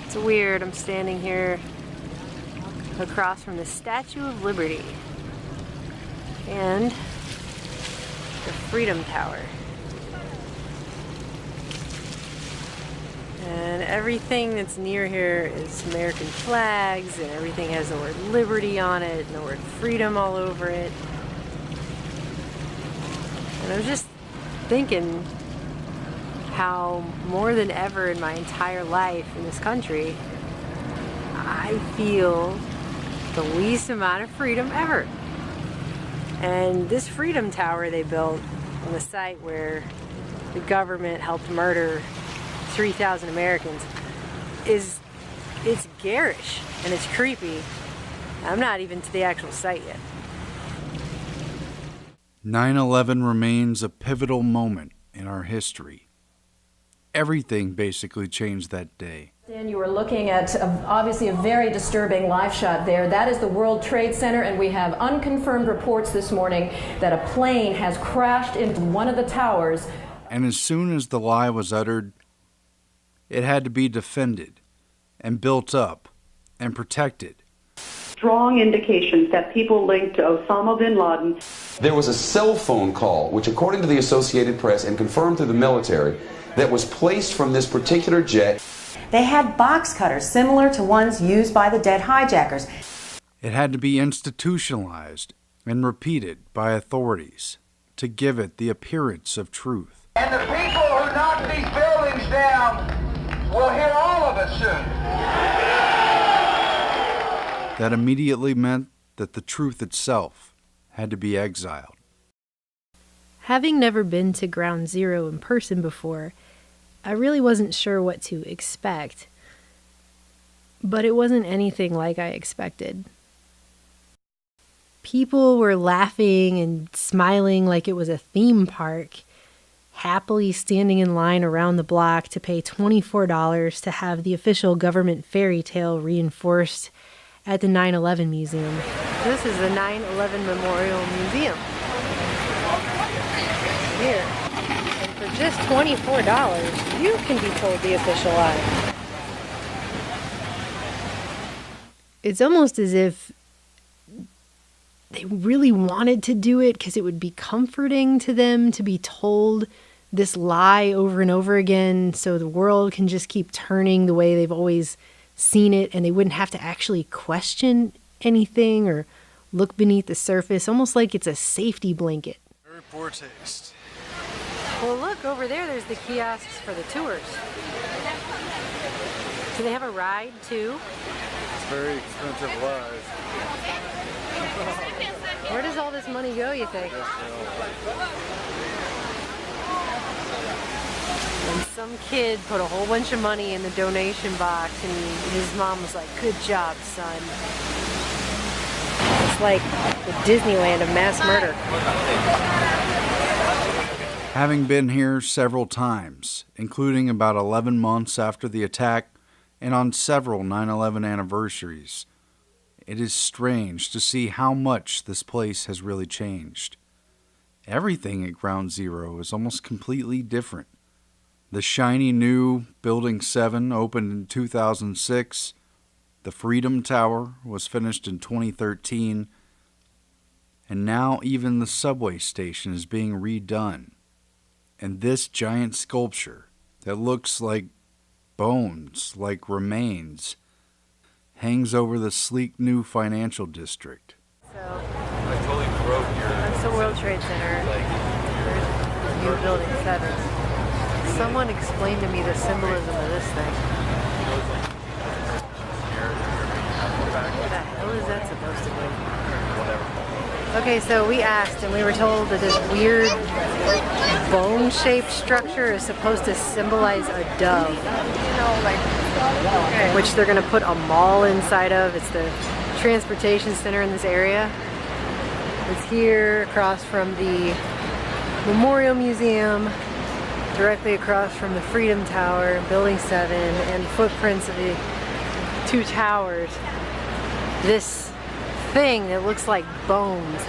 It's weird, I'm standing here across from the Statue of Liberty and the Freedom Tower. And everything that's near here is American flags, and everything has the word liberty on it and the word freedom all over it. And I was just thinking how more than ever in my entire life in this country, I feel the least amount of freedom ever. And this Freedom Tower they built on the site where the government helped murder 3,000 Americans it's garish and it's creepy. I'm not even to the actual site yet. 9/11 remains a pivotal moment in our history. Everything basically changed that day. Dan, you were looking at obviously a very disturbing live shot there. That is the World Trade Center, and we have unconfirmed reports this morning that a plane has crashed into one of the towers. And as soon as the lie was uttered, it had to be defended and built up and protected. Strong indications that people linked to Osama bin Laden. There was a cell phone call, which according to the Associated Press and confirmed through the military, that was placed from this particular jet. They had box cutters similar to ones used by the dead hijackers. It had to be institutionalized and repeated by authorities to give it the appearance of truth. And the people who knock these buildings down will hit all of us soon. That immediately meant that the truth itself had to be exiled. Having never been to Ground Zero in person before, I really wasn't sure what to expect. But it wasn't anything like I expected. People were laughing and smiling like it was a theme park, happily standing in line around the block to pay $24 to have the official government fairy tale reinforced at the 9/11 Museum. This is the 9/11 Memorial Museum. Here. And for just $24, you can be told the official lie. It's almost as if they really wanted to do it because it would be comforting to them to be told this lie over and over again, so the world can just keep turning the way they've always seen it, and they wouldn't have to actually question anything or look beneath the surface, almost like it's a safety blanket. Very poor taste. Well, look, over there's the kiosks for the tours. Do they have a ride, too? It's very expensive lies. Where does all this money go, you think? And some kid put a whole bunch of money in the donation box, and his mom was like, "Good job, son." It's like the Disneyland of mass murder. Having been here several times, including about 11 months after the attack and on several 9/11 anniversaries, it is strange to see how much this place has really changed. Everything at Ground Zero is almost completely different. The shiny new Building 7 opened in 2006. The Freedom Tower was finished in 2013. And now even the subway station is being redone. And this giant sculpture that looks like bones, like remains, hangs over the sleek new financial district. So, that's the World Trade Center. There's new Building 7. Someone explained to me the symbolism of this thing. What the hell is that supposed to be? Okay, so we asked and we were told that this weird bone-shaped structure is supposed to symbolize a dove, which they're going to put a mall inside of. It's the transportation center in this area. It's here across from the Memorial Museum, directly across from the Freedom Tower, Building 7, and footprints of the two towers. This thing that looks like bones.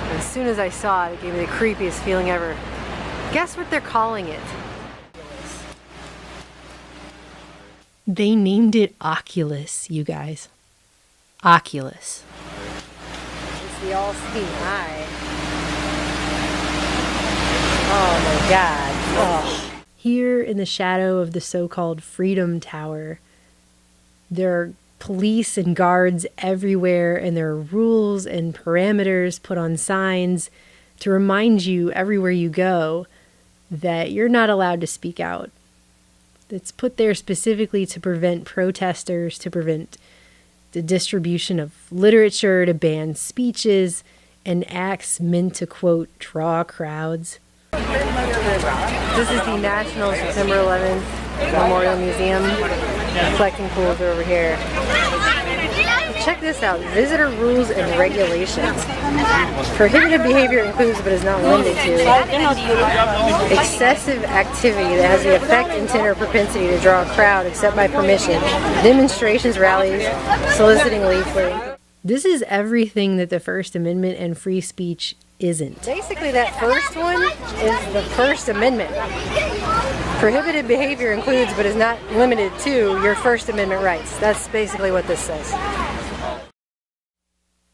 And as soon as I saw it, it gave me the creepiest feeling ever. Guess what they're calling it? They named it Oculus, you guys. Oculus. It's the all-seeing eye. Oh my God. Oh. Here in the shadow of the so-called Freedom Tower, there are police and guards everywhere, and there are rules and parameters put on signs to remind you everywhere you go that you're not allowed to speak out. It's put there specifically to prevent protesters, to prevent the distribution of literature, to ban speeches and acts meant to, quote, draw crowds. This is the National September 11th Memorial Museum. Collecting pools are over here. Check this out. Visitor rules and regulations. Prohibited behavior includes but is not limited to excessive activity that has the effect, intent, or propensity to draw a crowd except by permission. Demonstrations, rallies, soliciting leafleting. This is everything that the First Amendment and free speech isn't. Basically, that first one is the First Amendment. Prohibited behavior includes but is not limited to your First Amendment rights. That's basically what this says.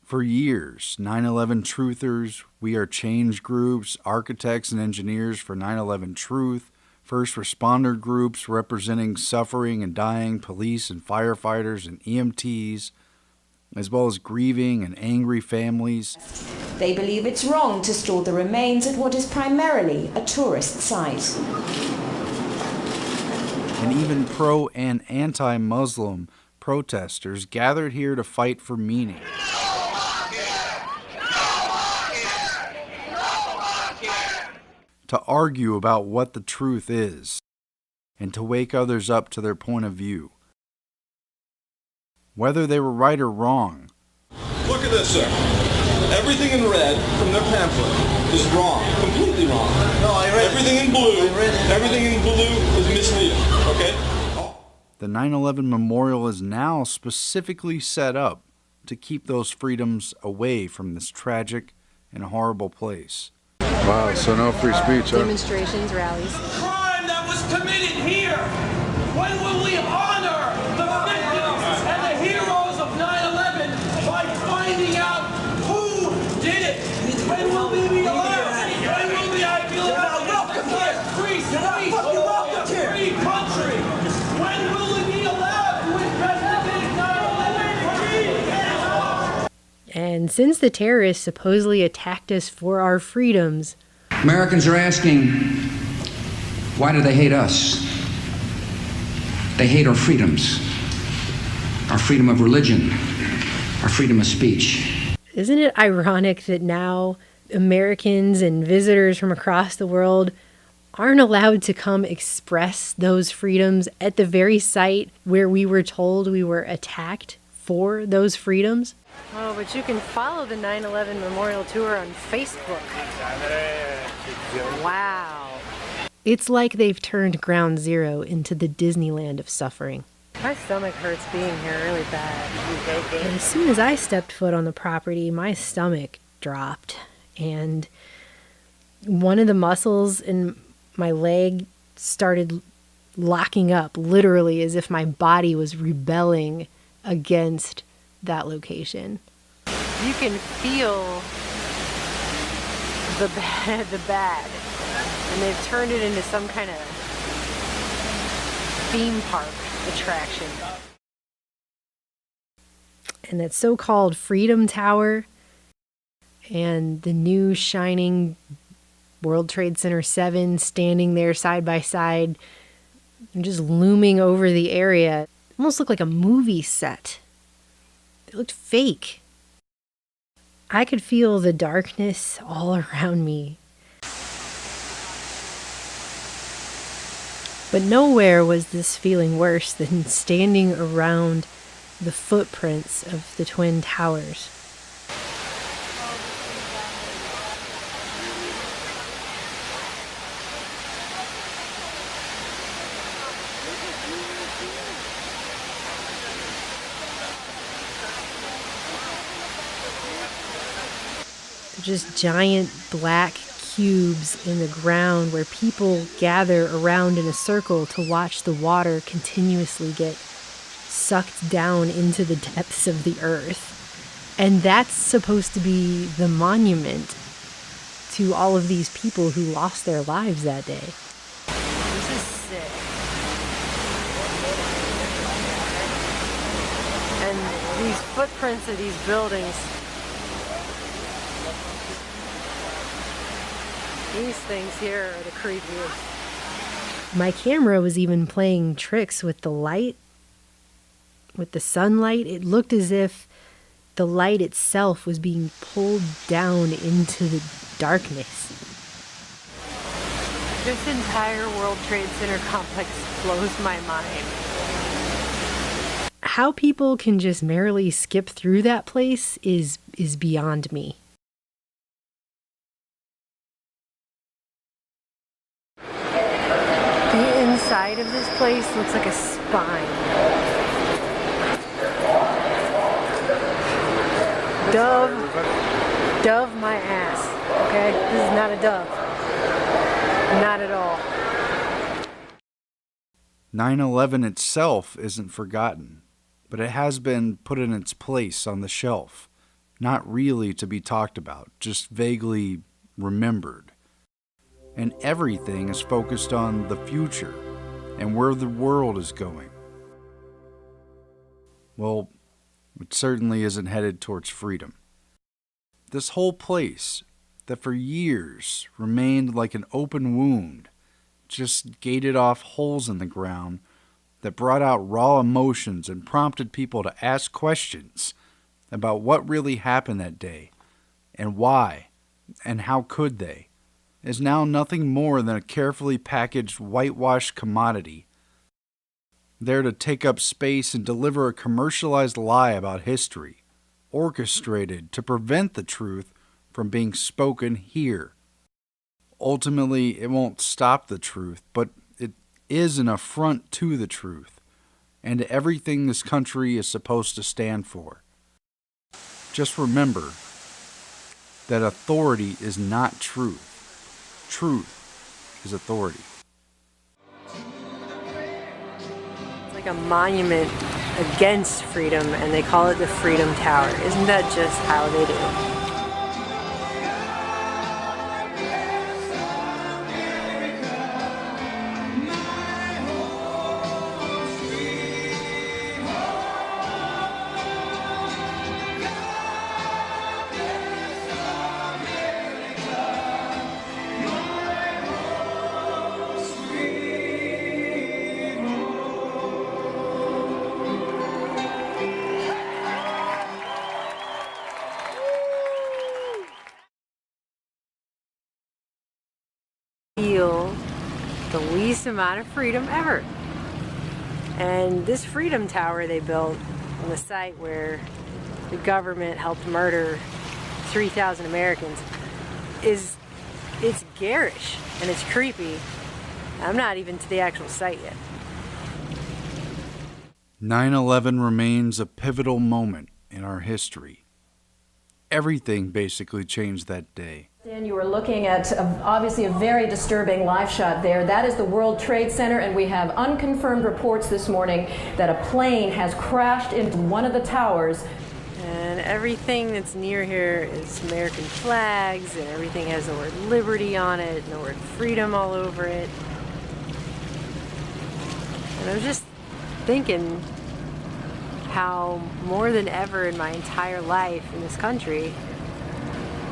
For years, 9/11 truthers, We Are Change groups, architects and engineers for 9/11 Truth, first responder groups representing suffering and dying police and firefighters and EMTs, as well as grieving and angry families. They believe it's wrong to store the remains at what is primarily a tourist site. And even pro and anti-Muslim protesters gathered here to fight for meaning. To argue about what the truth is, and to wake others up to their point of view. Whether they were right or wrong. Look at this, sir. Everything in red from their pamphlet is wrong, completely wrong. No, I read everything in blue. Everything in blue is misleading, okay? The 9/11 Memorial is now specifically set up to keep those freedoms away from this tragic and horrible place. Wow, so no free speech, huh? Demonstrations, rallies. Crime that was committed here. When will we honor the victims and the heroes of 9/11 by finding out who did it? When will we be allowed? When will we be allowed to free speech, a free country? When will we be allowed to investigate 9/11? And since the terrorists supposedly attacked us for our freedoms, Americans are asking, why do they hate us? They hate our freedoms, our freedom of religion, our freedom of speech. Isn't it ironic that now Americans and visitors from across the world aren't allowed to come express those freedoms at the very site where we were told we were attacked for those freedoms? Oh, but you can follow the 9/11 Memorial Tour on Facebook. Wow. It's like they've turned Ground Zero into the Disneyland of suffering. My stomach hurts being here really bad. And as soon as I stepped foot on the property, my stomach dropped. And one of the muscles in my leg started locking up, literally as if my body was rebelling against that location. You can feel the bad, and they've turned it into some kind of theme park attraction. And that so-called Freedom Tower and the new shining World Trade Center 7 standing there side by side and just looming over the area almost looked like a movie set. It looked fake. I could feel the darkness all around me. But nowhere was this feeling worse than standing around the footprints of the Twin Towers. Just giant black cubes in the ground where people gather around in a circle to watch the water continuously get sucked down into the depths of the earth. And that's supposed to be the monument to all of these people who lost their lives that day. This is sick. And these footprints of these buildings, these things here are the creepiest. My camera was even playing tricks with the light, with the sunlight. It looked as if the light itself was being pulled down into the darkness. This entire World Trade Center complex blows my mind. How people can just merrily skip through that place is beyond me. The inside of this place looks like a spine. Dove my ass, okay? This is not a dove. Not at all. 9/11 itself isn't forgotten, but it has been put in its place on the shelf. Not really to be talked about, just vaguely remembered. And everything is focused on the future and where the world is going. Well, it certainly isn't headed towards freedom. This whole place, that for years remained like an open wound, just gated off holes in the ground that brought out raw emotions and prompted people to ask questions about what really happened that day, and why, and how could they, is now nothing more than a carefully packaged whitewashed commodity, there to take up space and deliver a commercialized lie about history, orchestrated to prevent the truth from being spoken here. Ultimately, it won't stop the truth, but it is an affront to the truth, and to everything this country is supposed to stand for. Just remember that authority is not truth. Truth is authority. It's like a monument against freedom, and they call it the Freedom Tower. Isn't that just how they do it? Feel the least amount of freedom ever. And this Freedom Tower they built on the site where the government helped murder 3,000 Americans it's garish and it's creepy. I'm not even to the actual site yet. 9/11 remains a pivotal moment in our history. Everything basically changed that day. Dan, you were looking at obviously a very disturbing live shot there. That is the World Trade Center, and we have unconfirmed reports this morning that a plane has crashed into one of the towers. And everything that's near here is American flags, and everything has the word liberty on it, and the word freedom all over it. And I was just thinking how more than ever in my entire life in this country,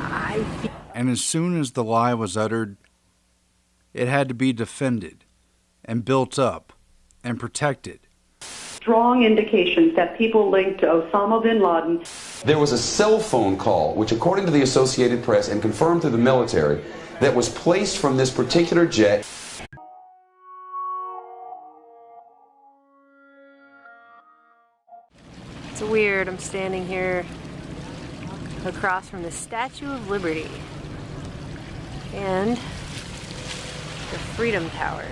I feel. And as soon as the lie was uttered, it had to be defended and built up and protected. Strong indications that people linked to Osama bin Laden. There was a cell phone call, which according to the Associated Press and confirmed through the military, that was placed from this particular jet. It's weird, I'm standing here across from the Statue of Liberty and the Freedom Tower.